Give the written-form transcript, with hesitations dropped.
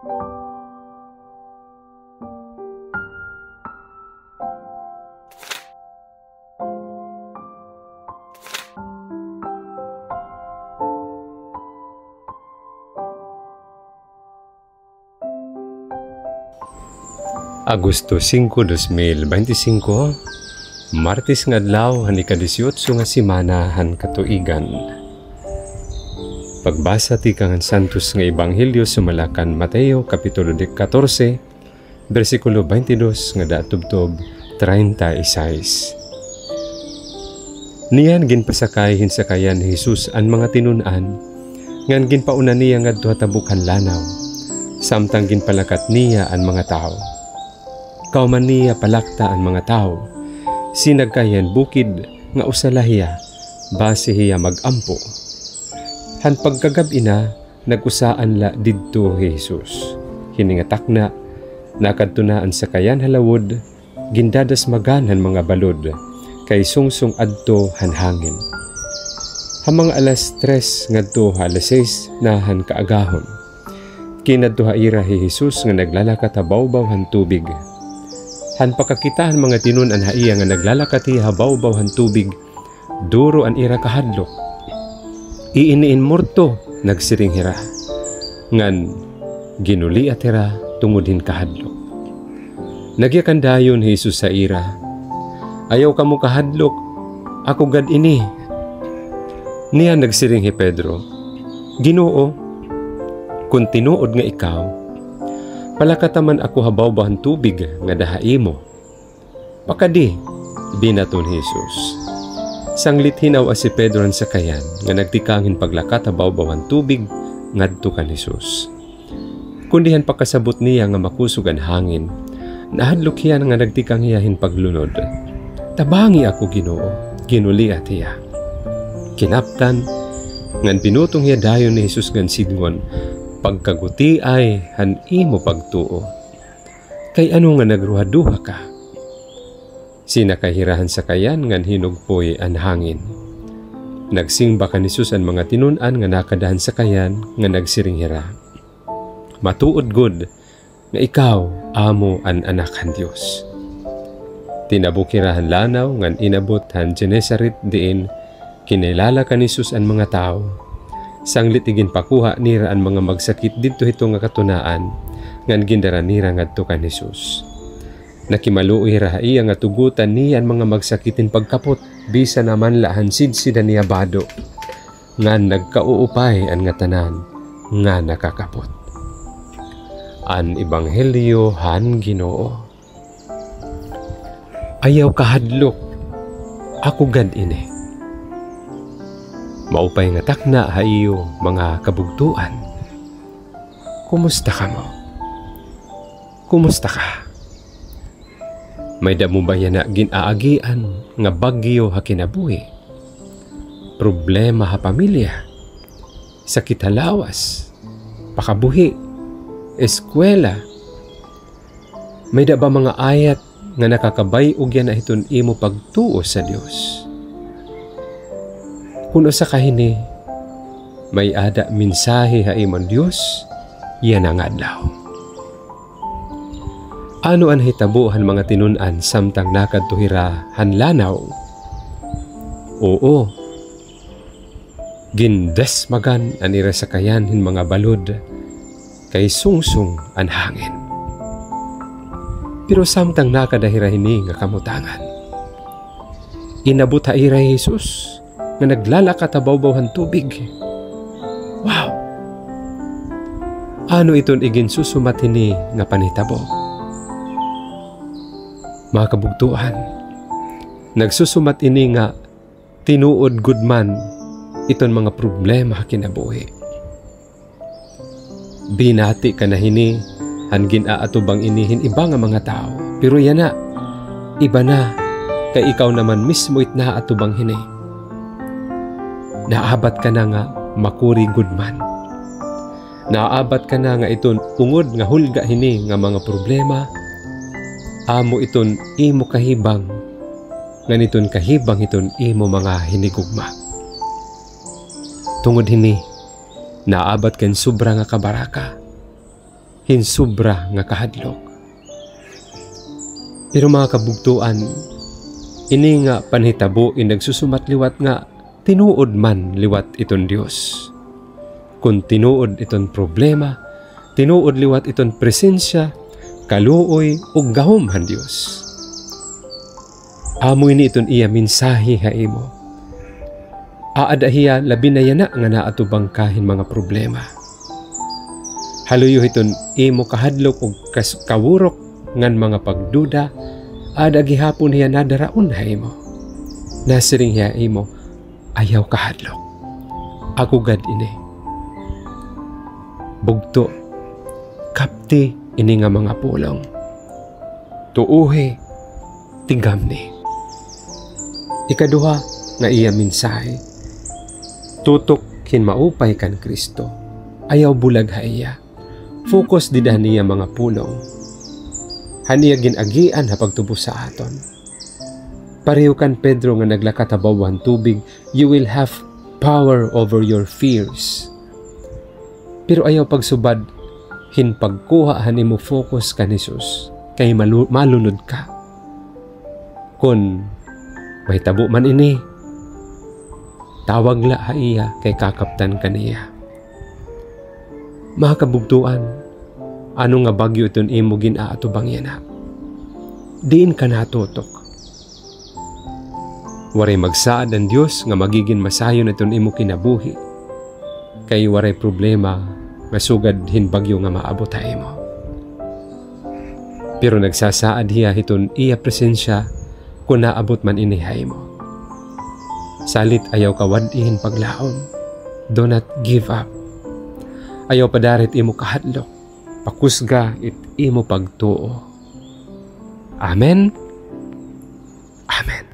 Agosto 5, 2025, Martes nga adlaw han ika-18 nga semana han katuigan. Pagbasa ti kangan Santos nga Ebanghelyo sumalakan Mateo kapitulo 14, bersikulo 22 nga datubtob 36. Niyan ginpasakay hinsakayan ni Jesus an mga tinun-an ngan ginpauna niya ngadto tabukan lanaw, samtang ginpalakat niya an mga tao. Kauman niya palakta ang mga tao, sinagkayan bukid nga usalahiya, base hiya magampo. Han pagkagabi na, nag-usaan la didto Jesus. Hiningatak na, nakadtunaan sa kayan halawod, gindadas maganhan mga balod, kay sungsung adto han hangin. Hamang alas 3 ngadto alas 6 nahan kaagahon. Kinadto haira hi Jesus nga naglalakat habaw-baw han tubig. Han pagkakitaan mga tinun-an haiya nga naglalakati habaw-baw han tubig, duro an ira kahadlok. Iiniin morto nagsiring hira, ngan ginuli at hira tungudin kahadlok. Nagyakandayon Jesus sa ira, ayaw kamo kahadlok, ako gad ini. Niya nagsiring hi Pedro, Ginoo, kung tinuod nga ikaw, palakataman ako habaw-bahan tubig nga dahaim mo. Pakadi, binaton Jesus. Sanglit hinaw si Pedro sa kayan nga nagtikangin paglakat habaw-bahan tubig ngadto kan Jesus. Kundihan pakasabot niya nga makusog ang hangin, nahadlok hiya nga nagtikang hiyahin paglunod. Tabangi ako Ginoo, ginuli at hiya. Kinaptan, ngan pinutong hiya dayon ni Jesus ngan sidngon, pagkaguti ay han imo pagtuo. Kay ano nga nagruhaduha ka? Sinakahirahan sa kayan ngan hinugpoy an hangin. Nagsingba ka ni Jesus an mga tinun-an nga nakadahan sa kayan nga nagsiringhira. Matuod gud nga ikaw amo an anak han Dios. Tinabukirahan lanaw ngan inabot han Genesaret diin kinilala ka ni Jesus an mga tao. Sanglit igin pakuha nira ang mga magsakit dito ito nga katunaan ngan gindara nira ngadto kan Jesus. Nakimaluoy ra iya nga tugutan niya ang mga magsakitin pagkapot bisa naman lahan sidsida niya bado ngan nagkauupay ang nga tanan nga nakakapot. An Ebanghelyo han Ginoo. Ayaw kahadlok, ako gad ini. Maupay nga takna haiyo mga kabugtuan. Kumusta ka mo? Kumusta ka? May damo ba yan na ginaagian nga bagyo ha kinabuhi? Problema ha pamilya? Sakit halawas? Pakabuhi? Eskwela? May da ba mga ayat nga nakakabay og yan na iton imo pagtuo sa Dios? Kuno sa kahini, may ada mensahe ha imong Dios, yan ang adlaw. Ano an hitabuhan mga tinun-an samtang nakadtuhira han lanaw? Oo, gindesmagan an ira sa kayanhin mga balod, kay sungsung an hangin. Pero samtang nakadahira hini nga kamutangan, inabot ha ira Jesus, nga naglalakat habaw-bawhan tubig. Wow! Ano iton igin susumat hini nga panitabo? Mga kabugtuan, nagsusumat ini nga tinuod gudman iton mga problema kinabuhi. Binati ka na hini han ginaatubang inihin iba nga mga tao. Pero yan na, iba na, kay ikaw naman mismo itna atubang hini. Naabat ka na nga makuri gudman. Naabat ka na nga iton ungod nga hulga hini nga mga problema. Amo iton imo kahibang, nga niton kahibang iton imo mga hinigugma. Tungod hini, naabat kan sobra nga kabaraka. hinsubra nga kahadlok. Pero mga kabugtuan, ini nga panhitabo nagsusumat-liwat nga tinuod man liwat iton Dios. Kung tinuod iton problema, tinuod liwat iton presensya, kaluoy ug gahom han Dios. Amoy ni iton iya mensahe ha imo. Aadahiya labi na yana nga naatubang kahin mga problema. Haluyo iton imo kahadlok ug kawurok ngan mga pagduda, ada gihapon hiya nadaraon ha imo. Nasiring hiya imo, ayaw kahadlok. Ako gad ini. Bugto, kapti ini nga mga pulong. Tuuhi, tigam ni. Ikaduha nga iya mensahe. Tutok hinmaupay kan Kristo. Ayaw bulag ha iya. Focus didah niya mga pulong. Haniya ginagian ha pagtubos sa aton. Pareho kan Pedro nga naglakatabawan tubig, you will have power over your fears. Pero ayaw pagsubad, hinpagkuha mo focus kan Jesus, kay malunod ka. Kung may tabo man ini, tawag la ha iya kay kakaptan kaniya. Mga kabugtuan, ano nga bagyo iton imo ginaatubang yana? Diin ka natutok. Waray magsaad ang Diyos nga magiging masayon iton imo kinabuhi. Kay waray problema nga sugad hinbagyo nga maabot ha imo. Pero nagsasaad hiya iton iya presensya kung naabot man inihay mo. Salit ayaw kawadihin paglaom. Do not give up. Ayaw padarit imo kahadlok. Pakusga it imo pagtuo. Amen? Amen.